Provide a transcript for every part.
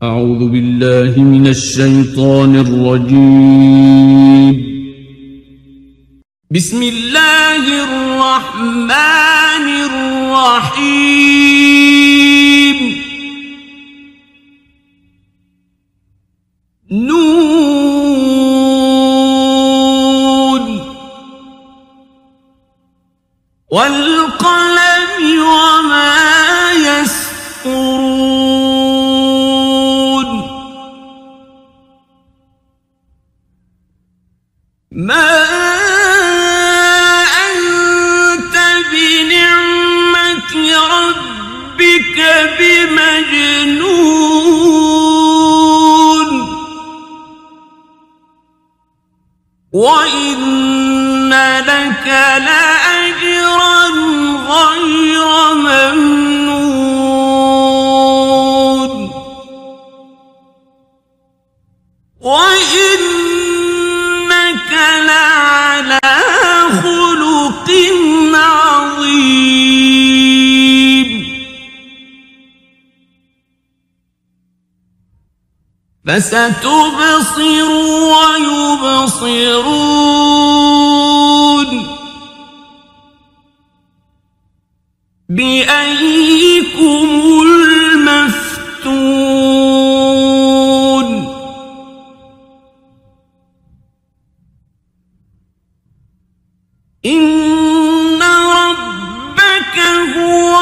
أعوذ بالله من الشيطان الرجيم. بسم الله الرحمن الرحيم. نون والقلم وما يسطرون. ما أنت بنعمة ربك بمجنون وإن لك لأجرا غير ممنون وإنك لعلى خلق عظيم. فستبصر ويبصرون بأيكم المفتون. إن ربك هو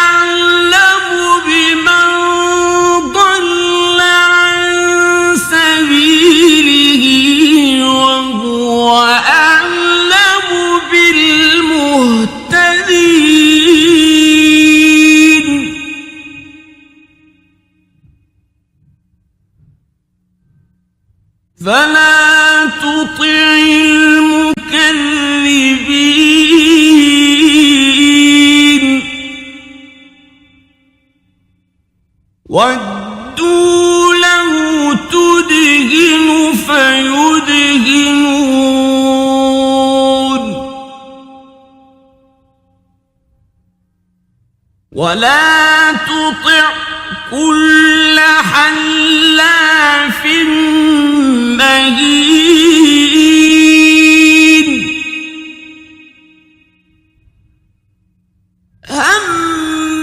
أعلم بمن ضل عن سبيله وهو أعلم بالمهتدين. فلا تطع المكذبين ودوا له تدهن فيدهنون ولا تطع كل حلاف مهين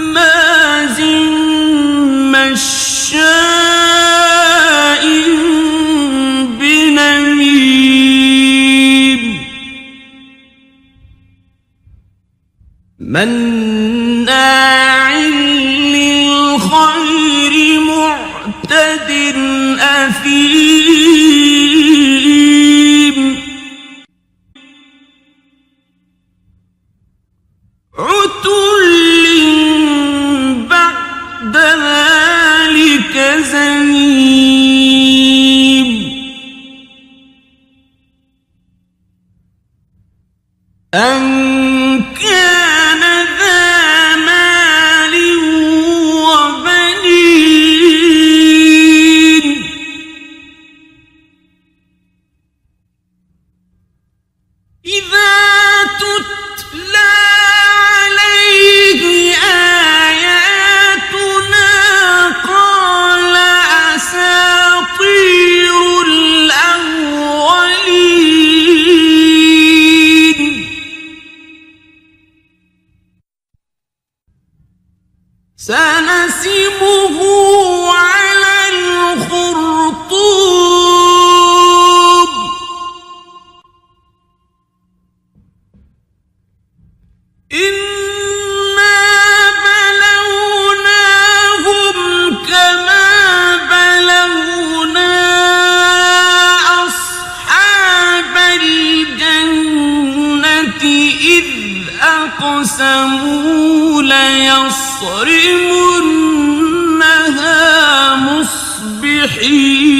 هماز مشاء بنميم مناع للخير معتد أثيم عتل بعد ذلك زنيم أن كان ذا مال وبنين إذا تتلى عليه آياتنا قال أساطير الأولين. سنسمه على الخرطوم إنا بلوناهم كما بلونا أصحاب الجنة إذ أقسموا ليصرمنها مصبحين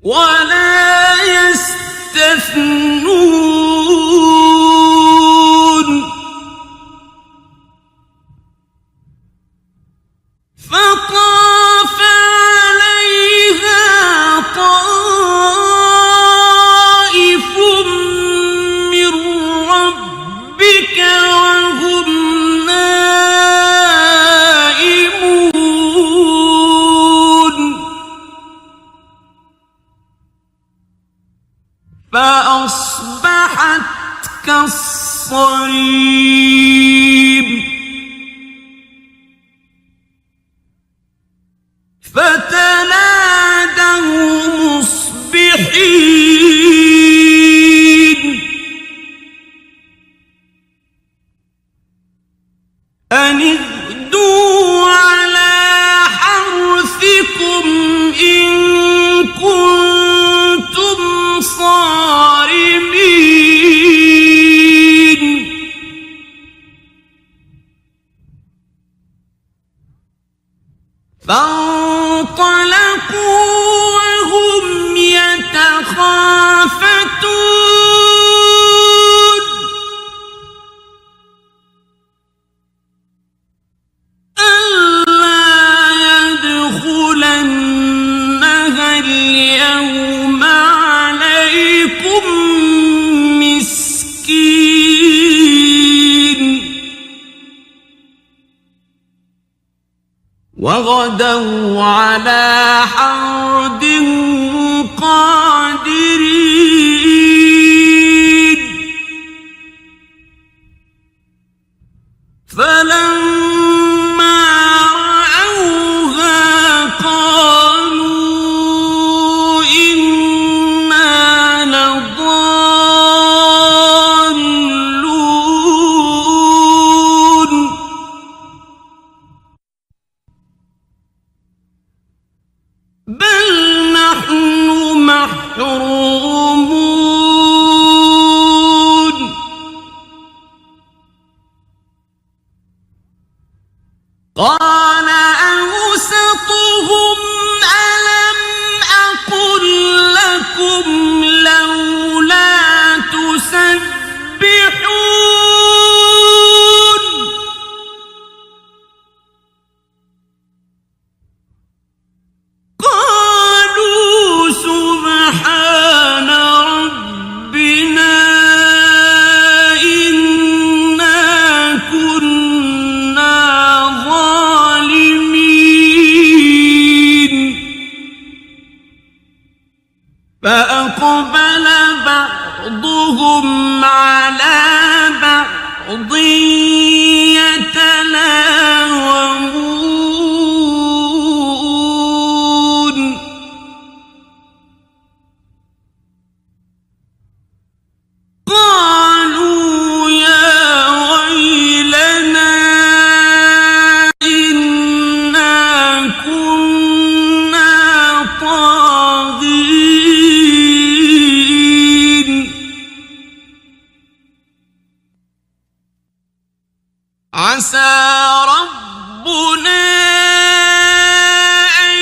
ولا يستثنون فطاف عليها طائف من ربك الصريم فتنادوا مصبحين أن اغدوا على حرثكم إن كنتم صارمين فانطلقوا وهم يتخافتون ألا يدخلنها اليوم عليكم مسكين وغدوا على حرد قادرين فلما رأوها قالوا إنا لضالون بل نحن محرومون قال أوسطهم ألم أقل لكم لولا تسبحون قالوا سبحان ربنا إنا كنا ظالمين فأقبل بعضهم على بعض يتلاومون قالوا يا ويلنا إنا كنا طاغين عسى ربنا أن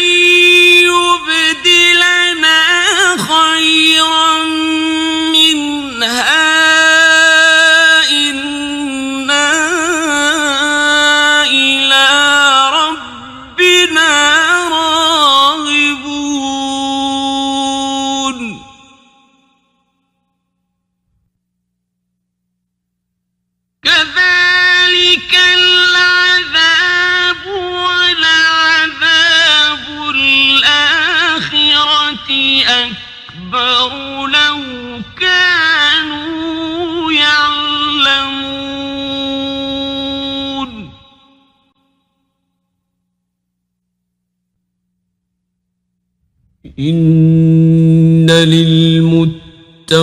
يبدلنا خيرا منها إنا إلى ربنا راغبون كذلك العذاب ولعذاب الآخرة أكبر لو كانوا يعلمون إن للمتقين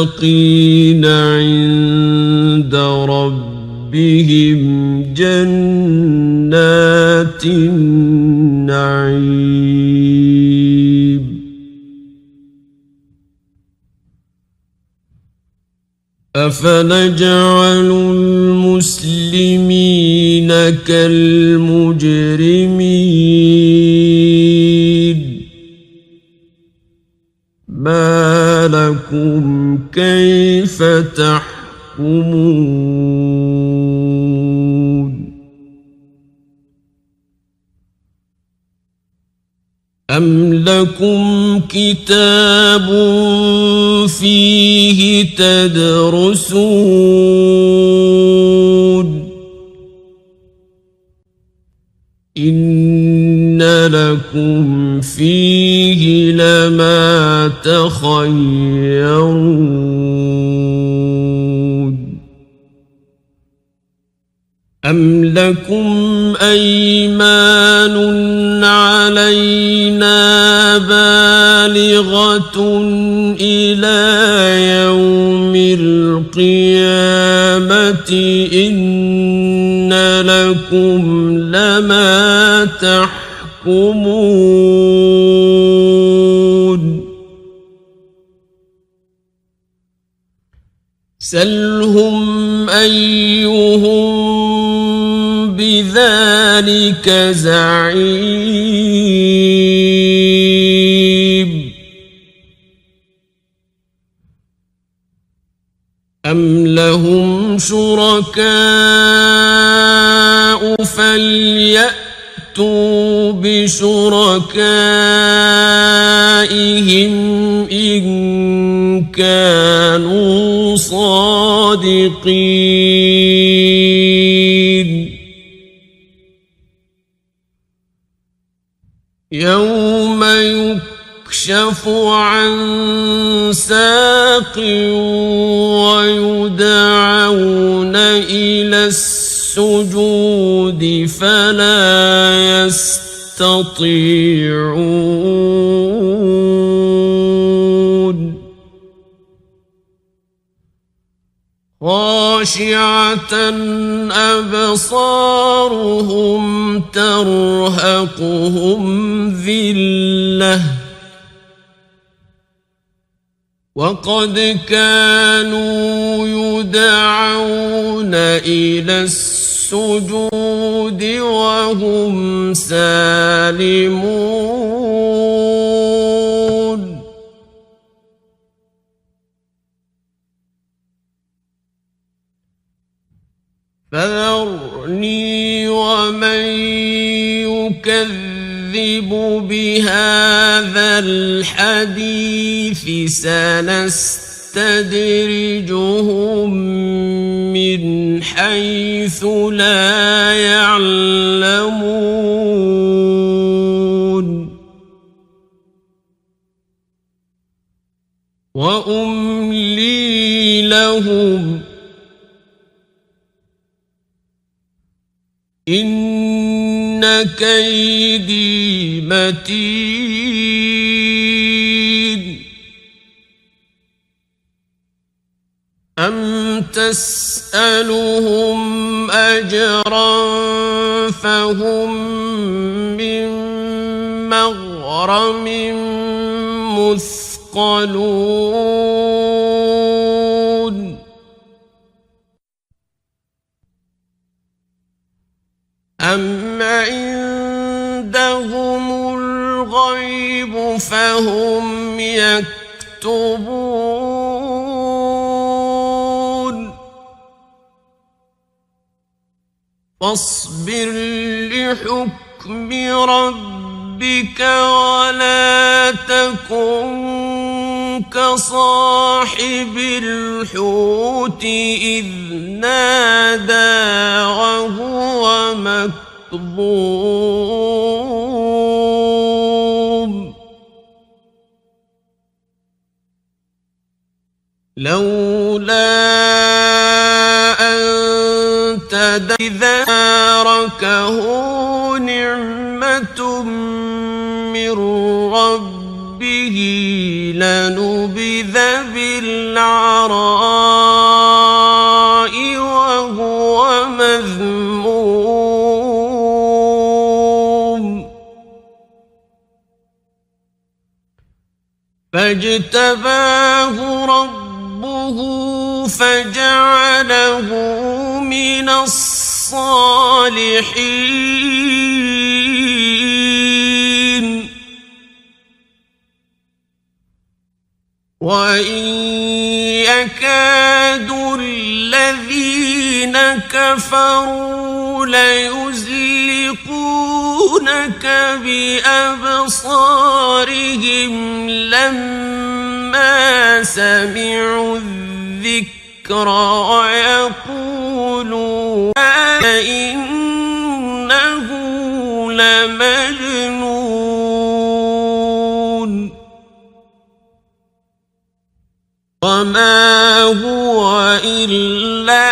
عند ربهم جنات النعيم أفنجعل المسلمين كالمجرمين ما لكم كيف تحكمون أم لكم كتاب فيه تدرسون إن لكم فيه لما تخيرون أم لكم أيمان علينا بالغة إلى يوم القيامة إن لكم لما تحكمون سلهم أيهم بذلك زعيم أم لهم شركاء فليأتوا بشركائهم إن كانوا صادقين يوم يكشف عن ساق ويدعون إلى السجود فلا يستطيعون خاشعة أبصارهم ترهقهم ذلة وقد كانوا يدعون إلى السجود وهم سالمون فذرني ومن يكذب بهذا الحديث سنستدرجهم من حيث لا يعلمون وأملي لهم إن كيدي متين أم تسألهم أجرا فهم من مغرم مثقلون أم عندهم الغيب فهم يكتبون فاصبر لحكم ربك ولا تكن كصاحب الحوت إذ نادى وهو مكظوم لولا أن تداركه نعمة من ربه لنبذ بالعراء وهو مذموم فاجتباه ربه فجعله من الصالحين وإن يكاد الذين كفروا ليزلقونك بأبصارهم لما سمعوا الذكر ويقولون إنه لمجنون وما هو إلا